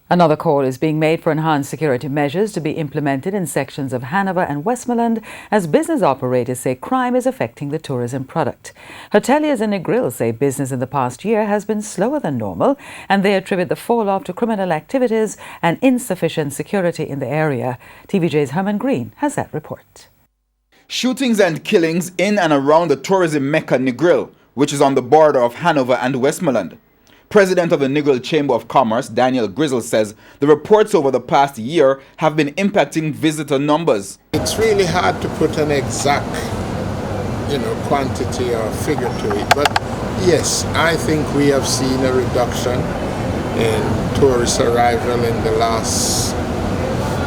Another call is being made for enhanced security measures to be implemented in sections of Hanover and Westmoreland as business operators say crime is affecting the tourism product. Hoteliers in Negril say business in the past year has been slower than normal, and they attribute the fall-off to criminal activities and insufficient security in the area. TVJ's Herman Green has that report. Shootings and killings in and around the tourism mecca Negril, which is on the border of Hanover and Westmoreland. President of the Negril Chamber of Commerce, Daniel Grizzle, says the reports over the past year have been impacting visitor numbers. It's really hard to put an exact, quantity or figure to it. But yes, I think we have seen a reduction in tourist arrival in the last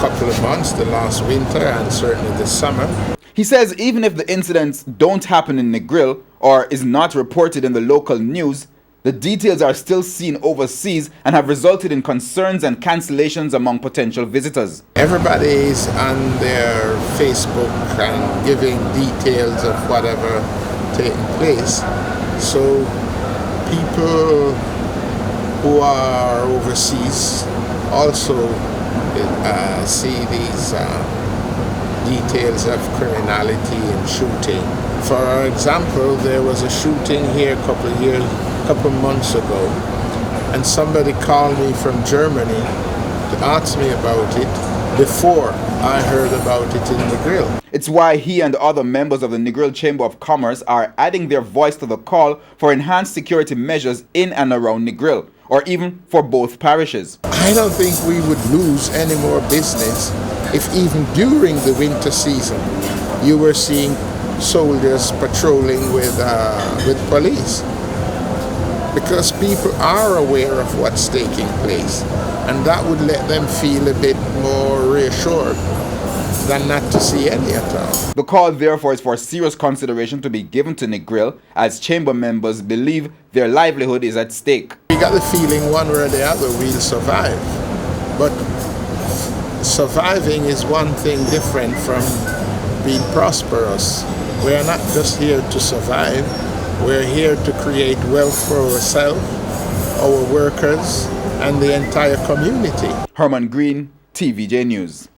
couple of months, the last winter and certainly this summer. He says even if the incidents don't happen in Negril or is not reported in the local news, the details are still seen overseas and have resulted in concerns and cancellations among potential visitors. Everybody is on their Facebook and giving details of whatever taking place. So people who are overseas also see these details of criminality and shooting. For example, there was a shooting here a couple months ago, and somebody called me from Germany to ask me about it before I heard about it in Negril. It's why he and other members of the Negril Chamber of Commerce are adding their voice to the call for enhanced security measures in and around Negril, or even for both parishes. I don't think we would lose any more business if even during the winter season you were seeing soldiers patrolling with police, because people are aware of what's taking place, and that would let them feel a bit more reassured than not to see any at all. The call therefore is for serious consideration to be given to Negril, as chamber members believe their livelihood is at stake. We got the feeling one way or the other we'll survive, but surviving is one thing different from being prosperous. We're not just here to survive, we're here to create wealth for ourselves, our workers, and the entire community. Herman Green, TVJ News.